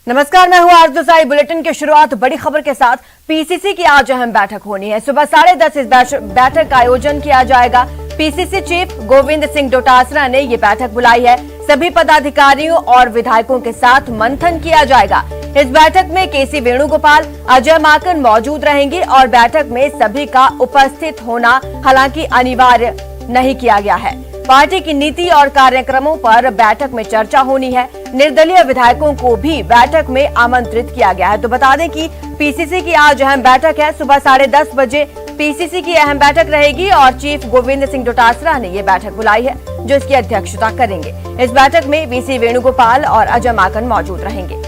नमस्कार, मैं हूं आरजू साई। बुलेटिन की शुरुआत बड़ी खबर के साथ। पीसीसी की आज अहम बैठक होनी है। सुबह 10:30 इस बैठक का आयोजन किया जाएगा। पीसीसी चीफ गोविंद सिंह डोटासरा ने ये बैठक बुलाई है। सभी पदाधिकारियों और विधायकों के साथ मंथन किया जाएगा। इस बैठक में केसी वेणुगोपाल, अजय माकन मौजूद रहेंगे और बैठक में सभी का उपस्थित होना हालांकि अनिवार्य नहीं किया गया है। पार्टी की नीति और कार्यक्रमों पर बैठक में चर्चा होनी है। निर्दलीय विधायकों को भी बैठक में आमंत्रित किया गया है। तो बता दें कि पीसीसी की आज अहम बैठक है। सुबह 10:30 बजे पीसीसी की अहम बैठक रहेगी और चीफ गोविंद सिंह डोटासरा ने ये बैठक बुलाई है, जो इसकी अध्यक्षता करेंगे। इस बैठक में वीसी वेणुगोपाल और अजय माकन मौजूद रहेंगे।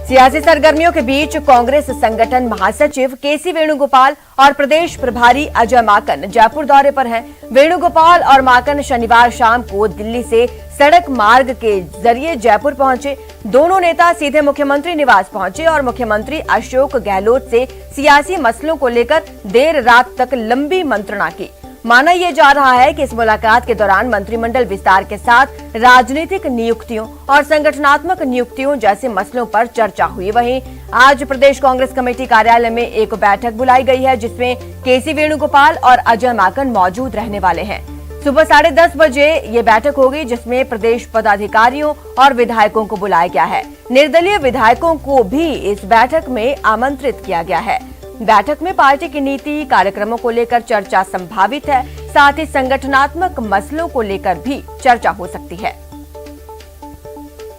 सियासी सरगर्मियों के बीच कांग्रेस संगठन महासचिव केसी वेणुगोपाल और प्रदेश प्रभारी अजय माकन जयपुर दौरे पर हैं। वेणुगोपाल और माकन शनिवार शाम को दिल्ली से सड़क मार्ग के जरिए जयपुर पहुंचे। दोनों नेता सीधे मुख्यमंत्री निवास पहुंचे और मुख्यमंत्री अशोक गहलोत से सियासी मसलों को लेकर देर रात तक लंबी मंत्रणा की। माना यह जा रहा है कि इस मुलाकात के दौरान मंत्रिमंडल विस्तार के साथ राजनीतिक नियुक्तियों और संगठनात्मक नियुक्तियों जैसे मसलों पर चर्चा हुई। वहीं आज प्रदेश कांग्रेस कमेटी कार्यालय में एक बैठक बुलाई गई है, जिसमें केसी वेणुगोपाल और अजय माकन मौजूद रहने वाले हैं। सुबह 10:30 बजे ये बैठक होगी, जिसमें प्रदेश पदाधिकारियों और विधायकों को बुलाया गया है। निर्दलीय विधायकों को भी इस बैठक में आमंत्रित किया गया है। बैठक में पार्टी की नीति कार्यक्रमों को लेकर चर्चा संभावित है। साथ ही संगठनात्मक मसलों को लेकर भी चर्चा हो सकती है।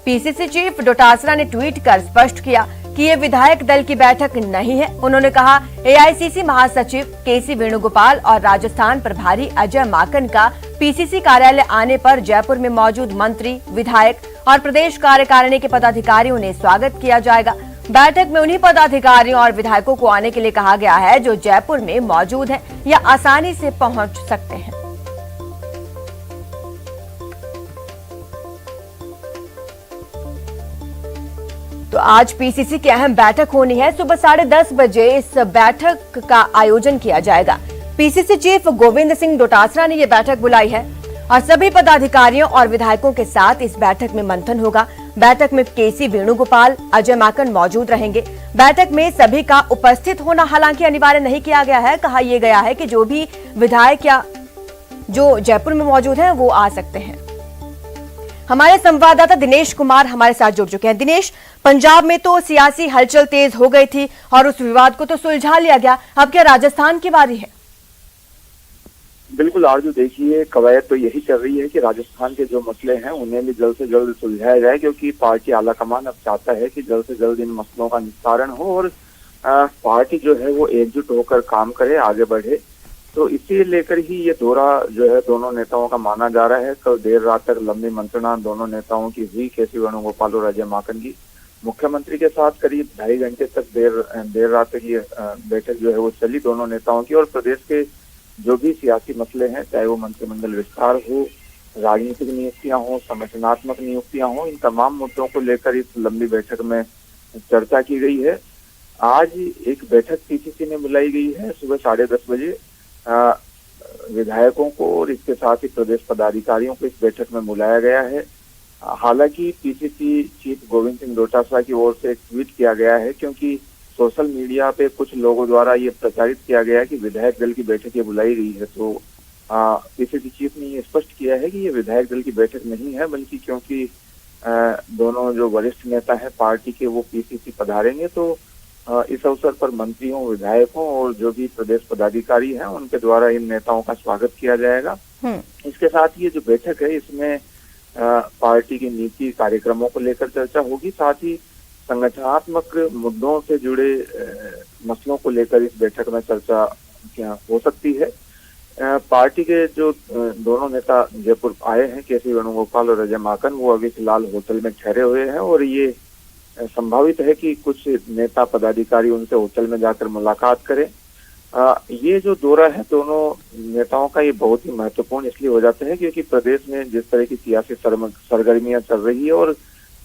पीसीसी चीफ डोटासरा ने ट्वीट कर स्पष्ट किया कि ये विधायक दल की बैठक नहीं है। उन्होंने कहा, एआईसीसी महासचिव केसी वेणुगोपाल और राजस्थान प्रभारी अजय माकन का पीसीसी कार्यालय आने पर जयपुर में मौजूद मंत्री, विधायक और प्रदेश कार्यकारिणी के पदाधिकारियों ने स्वागत किया जाएगा। बैठक में उन्हीं पदाधिकारियों और विधायकों को आने के लिए कहा गया है जो जयपुर में मौजूद हैं या आसानी से पहुंच सकते हैं। तो आज पीसीसी की अहम बैठक होनी है। सुबह 10:30 बजे इस बैठक का आयोजन किया जाएगा। पीसीसी चीफ गोविंद सिंह डोटासरा ने यह बैठक बुलाई है और सभी पदाधिकारियों और विधायकों के साथ इस बैठक में मंथन होगा। बैठक में केसी वेणुगोपाल, अजय माकन मौजूद रहेंगे। बैठक में सभी का उपस्थित होना हालांकि अनिवार्य नहीं किया गया है। कहा यह गया है कि जो भी विधायक या जो जयपुर में मौजूद हैं वो आ सकते हैं। हमारे संवाददाता दिनेश कुमार हमारे साथ जुड़ चुके हैं। दिनेश, पंजाब में तो सियासी हलचल तेज हो गई थी और उस विवाद को तो सुलझा लिया गया, अब क्या राजस्थान की बारी है? बिल्कुल आरजू, देखिए कवायद तो यही चल रही है कि राजस्थान के जो मसले हैं उन्हें भी जल्द से जल्द सुलझाया जाए, क्योंकि पार्टी आलाकमान अब चाहता है कि जल्द से जल्द इन मसलों का निस्तारण हो और पार्टी जो है वो एकजुट होकर काम करे, आगे बढ़े। तो इसी लेकर ही ये दौरा जो है दोनों नेताओं का माना जा रहा है। कल देर रात तक लंबी मंत्रणा दोनों नेताओं की हुई, केसी वेणुगोपाल और अजय माकन की। मुख्यमंत्री के साथ करीब 2.5 घंटे तक देर रात तक ये बैठक जो है वो चली दोनों नेताओं की। और प्रदेश के जो भी सियासी मसले हैं, चाहे वो मंत्रिमंडल विस्तार हो, राजनीतिक नियुक्तियां हो, संगठनात्मक नियुक्तियां हो, इन तमाम मुद्दों को लेकर इस लंबी बैठक में चर्चा की गई है। आज एक बैठक पीसीसी ने बुलाई गई है सुबह 10:30 बजे। विधायकों को और इसके साथ ही प्रदेश पदाधिकारियों को इस बैठक में बुलाया गया है। हालांकि पीसीसी चीफ गोविंद सिंह डोटासरा की ओर से एक ट्वीट किया गया है, क्योंकि सोशल मीडिया पे कुछ लोगों द्वारा ये प्रचारित किया गया है कि विधायक दल की बैठक ये बुलाई गई है। तो पीसीसी चीफ ने ये स्पष्ट किया है कि ये विधायक दल की बैठक नहीं है, बल्कि क्योंकि दोनों जो वरिष्ठ नेता हैं पार्टी के वो पीसीसी पधारेंगे, तो इस अवसर पर मंत्रियों, विधायकों और जो भी प्रदेश पदाधिकारी हैं उनके द्वारा इन नेताओं का स्वागत किया जाएगा। इसके साथ ये जो बैठक है इसमें पार्टी की नीति कार्यक्रमों को लेकर चर्चा होगी। साथ ही संगठनात्मक मुद्दों से जुड़े मसलों को लेकर इस बैठक में चर्चा क्या हो सकती है। पार्टी के जो दोनों नेता जयपुर आए हैं, केसी वेणुगोपाल और अजय माकन, वो अभी फिलहाल होटल में ठहरे हुए हैं और ये संभावित है कि कुछ नेता पदाधिकारी उनसे होटल में जाकर मुलाकात करें। ये जो दौरा है दोनों नेताओं का ये बहुत ही महत्वपूर्ण इसलिए हो जाता है क्योंकि प्रदेश में जिस तरह की सियासी सरगर्मियां चल रही है और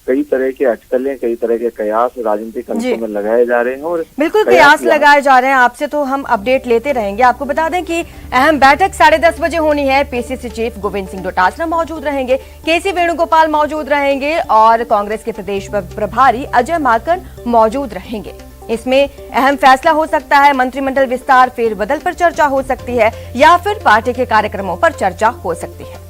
कई तरह के अटकलें, कई तरह के कयास राजनीतिक अंशों में लगाए जा रहे हैं और बिल्कुल कयास लगाए जा रहे हैं। आपसे तो हम अपडेट लेते रहेंगे। आपको बता दें कि अहम बैठक 10:30 बजे होनी है। पीसीसी चीफ गोविंद सिंह डोटासरा मौजूद रहेंगे, केसी वेणुगोपाल मौजूद रहेंगे और कांग्रेस के प्रदेश प्रभारी अजय माकन मौजूद रहेंगे। इसमें अहम फैसला हो सकता है, मंत्रिमंडल विस्तार, फेरबदल पर चर्चा हो सकती है या फिर पार्टी के कार्यक्रमों पर चर्चा हो सकती है।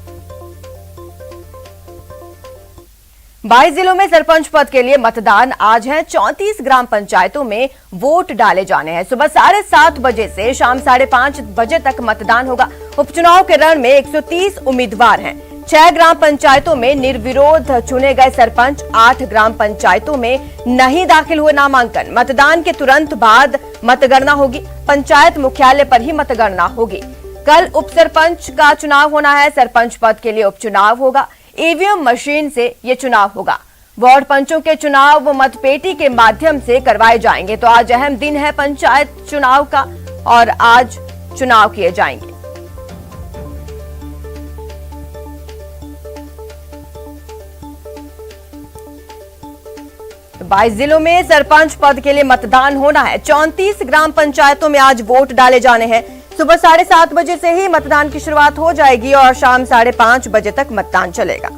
22 जिलों में सरपंच पद के लिए मतदान आज है। 34 ग्राम पंचायतों में वोट डाले जाने हैं। सुबह 7:30 बजे से शाम 5:30 बजे तक मतदान होगा। उपचुनाव के रण में 130 उम्मीदवार हैं। 6 ग्राम पंचायतों में निर्विरोध चुने गए सरपंच, 8 ग्राम पंचायतों में नहीं दाखिल हुए नामांकन। मतदान के तुरंत बाद मतगणना होगी। पंचायत मुख्यालय पर ही मतगणना होगी। कल उप सरपंच का चुनाव होना है। सरपंच पद के लिए उपचुनाव होगा। ईवीएम मशीन से ये चुनाव होगा। वार्ड पंचों के चुनाव मतपेटी के माध्यम से करवाए जाएंगे। तो आज अहम दिन है पंचायत चुनाव का और आज चुनाव किए जाएंगे। तो 22 जिलों में सरपंच पद के लिए मतदान होना है। 34 ग्राम पंचायतों में आज वोट डाले जाने हैं। सुबह 7:30 बजे से ही मतदान की शुरुआत हो जाएगी और शाम 5:30 बजे तक मतदान चलेगा।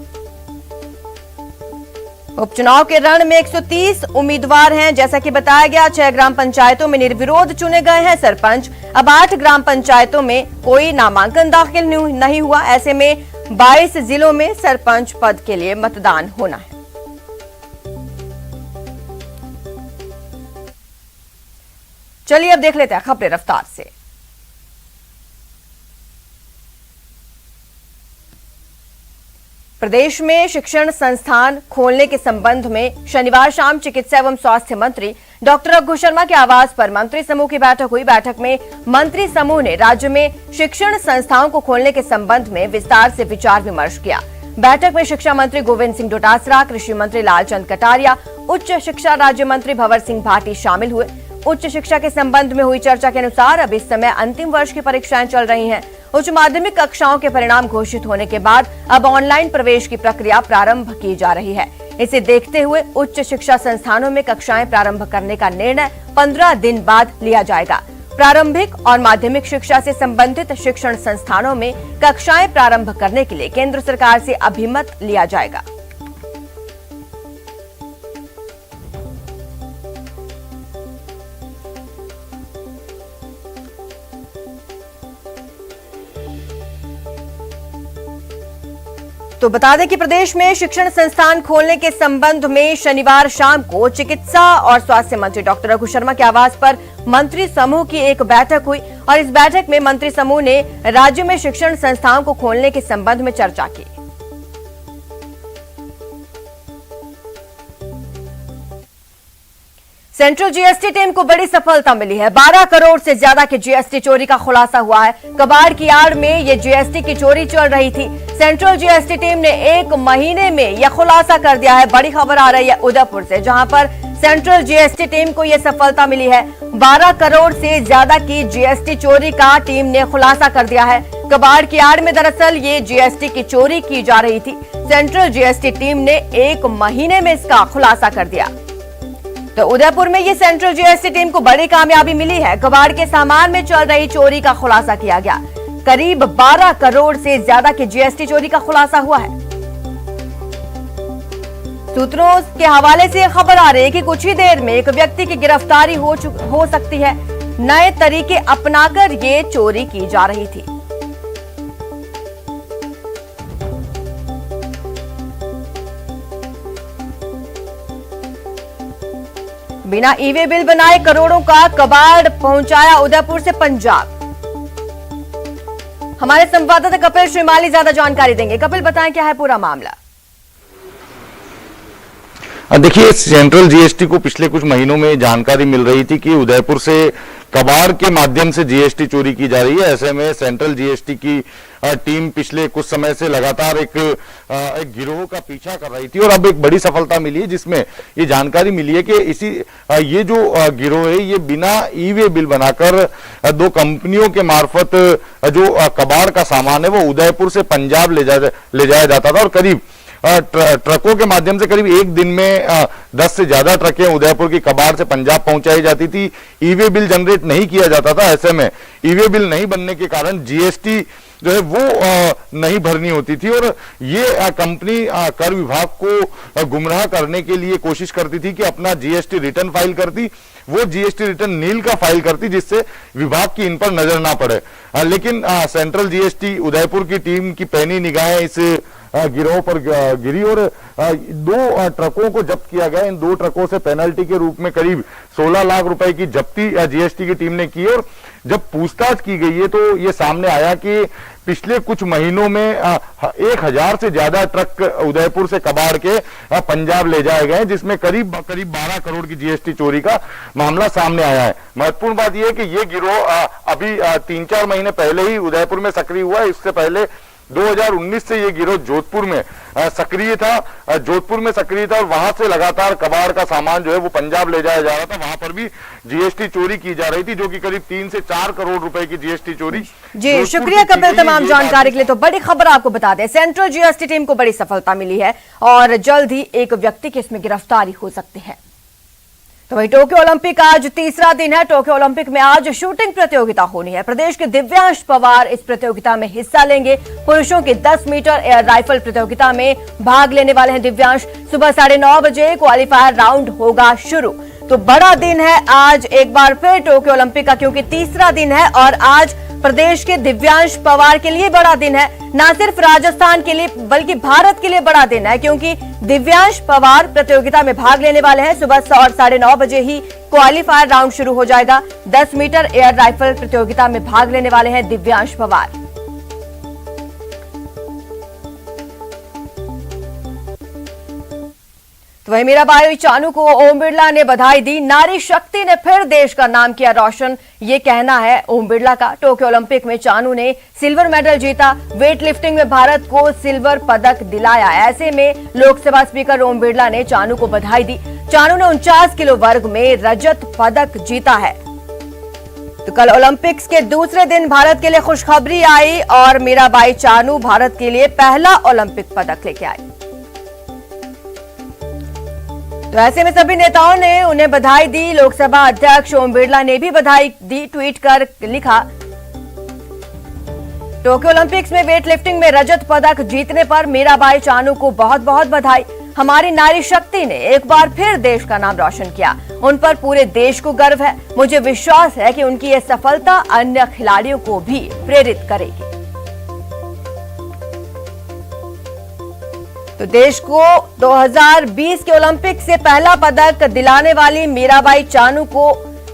उपचुनाव के रण में 130 उम्मीदवार हैं। जैसा कि बताया गया, 6 ग्राम पंचायतों में निर्विरोध चुने गए हैं सरपंच। अब 8 ग्राम पंचायतों में कोई नामांकन दाखिल नहीं हुआ। ऐसे में 22 जिलों में सरपंच पद के लिए मतदान होना है। चलिए अब देख लेते हैं खबरें रफ्तार से। प्रदेश में शिक्षण संस्थान खोलने के संबंध में शनिवार शाम चिकित्सा एवं स्वास्थ्य मंत्री डॉक्टर रघु शर्मा के आवास पर मंत्री समूह की बैठक हुई। बैठक में मंत्री समूह ने राज्य में शिक्षण संस्थाओं को खोलने के संबंध में विस्तार से विचार विमर्श किया। बैठक में शिक्षा मंत्री गोविंद सिंह डोटासरा, कृषि मंत्री लालचंद कटारिया, उच्च शिक्षा राज्य मंत्री भंवर सिंह भाटी शामिल हुए। उच्च शिक्षा के संबंध में हुई चर्चा के अनुसार अब इस समय अंतिम वर्ष की परीक्षाएं चल रही हैं। उच्च माध्यमिक कक्षाओं के परिणाम घोषित होने के बाद अब ऑनलाइन प्रवेश की प्रक्रिया प्रारंभ की जा रही है। इसे देखते हुए उच्च शिक्षा संस्थानों में कक्षाएं प्रारंभ करने का निर्णय 15 दिन बाद लिया जाएगा। प्रारंभिक और माध्यमिक शिक्षा से संबंधित शिक्षण संस्थानों में कक्षाएं प्रारंभ करने के लिए केंद्र सरकार से अभिमत लिया जाएगा। तो बता दें कि प्रदेश में शिक्षण संस्थान खोलने के संबंध में शनिवार शाम को चिकित्सा और स्वास्थ्य मंत्री डॉक्टर रघु शर्मा के आवास पर मंत्री समूह की एक बैठक हुई और इस बैठक में मंत्री समूह ने राज्य में शिक्षण संस्थाओं को खोलने के संबंध में चर्चा की। सेंट्रल जीएसटी टीम को बड़ी सफलता मिली है। 12 करोड़ से ज्यादा की जीएसटी चोरी का खुलासा हुआ है। कबाड़ की आड़ में ये जीएसटी की चोरी चल रही थी। सेंट्रल जीएसटी टीम ने 1 महीने में यह खुलासा कर दिया है। बड़ी खबर आ रही है उदयपुर से, जहां पर सेंट्रल जीएसटी टीम को यह सफलता मिली है। 12 करोड़ से ज्यादा की जीएसटी चोरी का टीम ने खुलासा कर दिया है। कबाड़ की आड़ में दरअसल ये जीएसटी की चोरी की जा रही थी। सेंट्रल जीएसटी टीम ने 1 महीने में इसका खुलासा कर दिया। तो उदयपुर में ये सेंट्रल जीएसटी टीम को बड़ी कामयाबी मिली है। कबाड़ के सामान में चल रही चोरी का खुलासा किया गया। करीब 12 करोड़ से ज्यादा की जीएसटी चोरी का खुलासा हुआ है। सूत्रों के हवाले से खबर आ रही है कि कुछ ही देर में एक व्यक्ति की गिरफ्तारी हो सकती है। नए तरीके अपनाकर ये चोरी की जा रही थी। बिना ईवे बिल बनाए करोड़ों का कबाड़ पहुंचाया उदयपुर से पंजाब। हमारे संवाददाता कपिल श्रीमाली ज्यादा जानकारी देंगे। कपिल, बताएं क्या है पूरा मामला। देखिए, सेंट्रल जीएसटी को पिछले कुछ महीनों में जानकारी मिल रही थी कि उदयपुर से कबाड़ के माध्यम से जीएसटी चोरी की जा रही है। ऐसे में सेंट्रल जीएसटी की टीम पिछले कुछ समय से लगातार एक गिरोह का पीछा कर रही थी और अब एक बड़ी सफलता मिली है, जिसमें ये जानकारी मिली है कि ये जो गिरोह है ये बिना ई वे बिल बनाकर 2 कंपनियों के मार्फत जो कबाड़ का सामान है वो उदयपुर से पंजाब ले जाया जाता था और करीब ट्रकों के माध्यम से करीब एक दिन में 10 से ज्यादा ट्रकें उदयपुर की कबाड़ से पंजाब पहुंचाई जाती थी। ईवे बिल जनरेट नहीं किया जाता था। ऐसे में ईवे बिल नहीं बनने के कारण जीएसटी जो है वो नहीं भरनी होती थी और ये कंपनी कर विभाग को गुमराह करने के लिए कोशिश करती थी कि अपना जीएसटी रिटर्न फाइल करती, वो जीएसटी रिटर्न नील का फाइल करती जिससे विभाग की इन पर नजर ना पड़े। लेकिन सेंट्रल जीएसटी उदयपुर की टीम की पैनी निगाहें इस गिरोह पर गिरी और 2 ट्रकों को जब्त किया गया। इन 2 ट्रकों से पेनल्टी के रूप में करीब 16 लाख रुपए की जब्ती जीएसटी की टीम ने की और जब पूछताछ की गई है तो ये सामने आया कि पिछले कुछ महीनों में 1000 से ज्यादा ट्रक उदयपुर से कबाड़ के पंजाब ले जाए गए, जिसमें करीब 12 करोड़ की जीएसटी चोरी का मामला सामने आया है। महत्वपूर्ण बात यह है कि ये गिरोह अभी 3-4 महीने पहले ही उदयपुर में सक्रिय हुआ है। इससे पहले 2019 से ये गिरोह जोधपुर में सक्रिय था, और वहां से लगातार कबाड़ का सामान जो है वो पंजाब ले जाया जा रहा था। वहां पर भी जीएसटी चोरी की जा रही थी, जो कि करीब 3 से 4 करोड़ रुपए की जीएसटी चोरी। जी शुक्रिया कपिल तमाम जानकारी के लिए। तो बड़ी खबर आपको बता दें, सेंट्रल जीएसटी टीम को बड़ी सफलता मिली है और जल्द ही एक व्यक्ति की इसमें गिरफ्तारी हो सकती है। तो वही टोक्यो ओलंपिक आज तीसरा दिन है। टोक्यो ओलंपिक में आज शूटिंग प्रतियोगिता होनी है। प्रदेश के दिव्यांश पवार इस प्रतियोगिता में हिस्सा लेंगे। पुरुषों की 10 मीटर एयर राइफल प्रतियोगिता में भाग लेने वाले हैं दिव्यांश। सुबह 9:30 बजे क्वालिफायर राउंड होगा शुरू। तो बड़ा दिन है आज एक बार फिर टोक्यो ओलंपिक का, क्योंकि तीसरा दिन है और आज प्रदेश के दिव्यांश पवार के लिए बड़ा दिन है। न सिर्फ राजस्थान के लिए बल्कि भारत के लिए बड़ा दिन है, क्योंकि दिव्यांश पवार प्रतियोगिता में भाग लेने वाले हैं। सुबह 9:30 बजे ही क्वालिफायर राउंड शुरू हो जाएगा। 10 मीटर एयर राइफल प्रतियोगिता में भाग लेने वाले हैं दिव्यांश पवार। तो वही मीराबाई चानू को ओम बिरला ने बधाई दी। नारी शक्ति ने फिर देश का नाम किया रोशन, ये कहना है ओम बिरला का। टोक्यो ओलंपिक में चानू ने सिल्वर मेडल जीता। वेट लिफ्टिंग में भारत को सिल्वर पदक दिलाया। ऐसे में लोकसभा स्पीकर ओम बिरला ने चानू को बधाई दी। चानू ने 49 किलो वर्ग में रजत पदक जीता है। तो कल ओलंपिक्स के दूसरे दिन भारत के लिए खुशखबरी आई और मीराबाई चानू भारत के लिए पहला ओलंपिक पदक लेके आई। तो ऐसे में सभी नेताओं ने उन्हें बधाई दी। लोकसभा अध्यक्ष ओम बिरला ने भी बधाई दी। ट्वीट कर लिखा, टोक्यो ओलंपिक्स में वेट लिफ्टिंग में रजत पदक जीतने पर मीराबाई चानू को बहुत बहुत बधाई। हमारी नारी शक्ति ने एक बार फिर देश का नाम रोशन किया। उन पर पूरे देश को गर्व है। मुझे विश्वास है कि उनकी ये सफलता अन्य खिलाड़ियों को भी प्रेरित करेगी। तो देश को 2020 के ओलंपिक से पहला पदक दिलाने वाली मीराबाई चानू को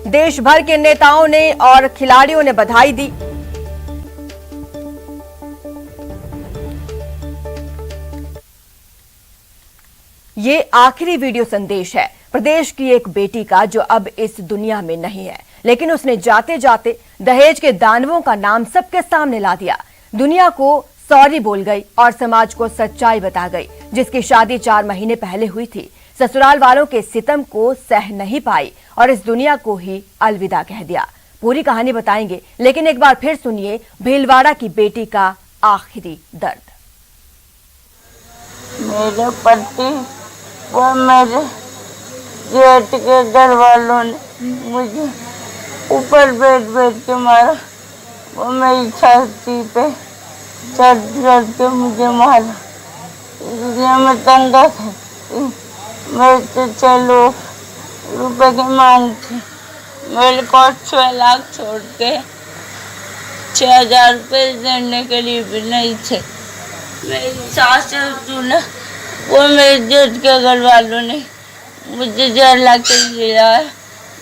देश भर के नेताओं ने और खिलाड़ियों ने बधाई दी। ये आखिरी वीडियो संदेश है प्रदेश की एक बेटी का, जो अब इस दुनिया में नहीं है, लेकिन उसने जाते जाते दहेज के दानवों का नाम सबके सामने ला दिया। दुनिया को सॉरी बोल गई और समाज को सच्चाई बता गई। जिसकी शादी 4 महीने पहले हुई थी, ससुराल वालों के सितम को सह नहीं पाई और इस दुनिया को ही अलविदा कह दिया। पूरी कहानी बताएंगे, लेकिन एक बार फिर सुनिए भीलवाड़ा की बेटी का आखिरी दर्द। मेरे पति व मेरे जेठ के घर वालों ने मुझे ऊपर बैठ के मारा। वो मेरी छाती पे चढ़ के मुझे मारा, इसलिए मैं तंगा था। मैं तो 6 रुपए की मांग थी। मेरे पास 6 लाख छोड़ के 6,000 रुपये देने के लिए भी नहीं थे। मेरी सास ने वो मेरे जेठ के घर वालों ने मुझे 4 लाख खिलाया।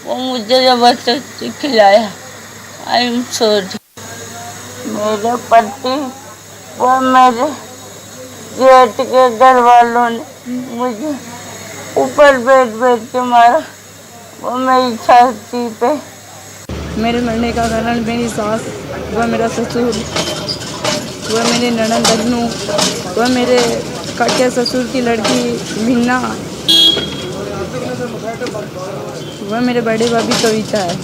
वो मुझे जबरदस्ती खिलाया। I am sorry. मेरे पति व मेरे जेठ के घर वालों ने मुझे ऊपर बैठ के मारा। वो मेरी छाती पे। मेरे मरने का कारण मेरी सास व मेरा ससुर व मेरे ननद दन्नू व मेरे काके ससुर की लड़की मीना व मेरे बड़े भाभी कविता है।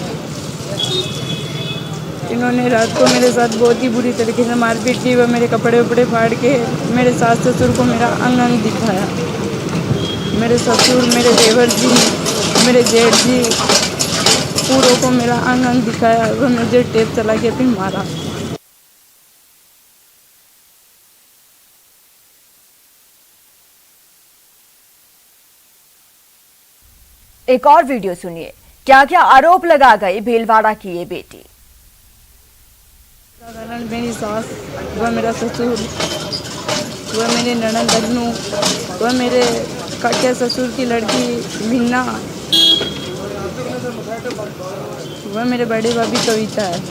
इन्होंने रात को मेरे साथ बहुत ही बुरी तरीके से मारपीट की। वह मेरे कपड़े उपड़े फाड़ के मेरे सास ससुर को मेरा अंग अंग दिखाया। मेरे ससुर, मेरे देवर जी, मेरे जेठ जी पूरों को मेरा अंग अंग दिखाया। वह मुझे टेप चला के फिर मारा। एक और वीडियो सुनिए, क्या क्या आरोप लगा गई भीलवाड़ा की ये बेटी। मेरी सास, वह मेरा ससुर, वह मेरे ननद दन्नू, वह मेरे काके ससुर की लड़की मीना, वह मेरे बड़े भाभी कविता है।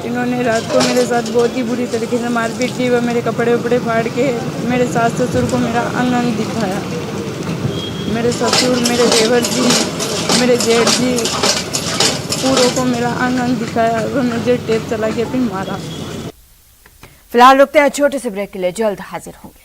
इन्होंने रात को मेरे साथ बहुत ही बुरी तरीके से मारपीट की। वह मेरे कपड़े उपड़े फाड़ के मेरे सास ससुर को मेरा अंग अंग दिखाया। मेरे ससुर, मेरे देवर जी, मेरे जेठ जी पूरों को मेरा अंग अंग दिखाया। वह मुझे टेप चला के फिर मारा। फिलहाल रुकते हैं छोटे से ब्रेक के लिए, जल्द हाजिर होंगे।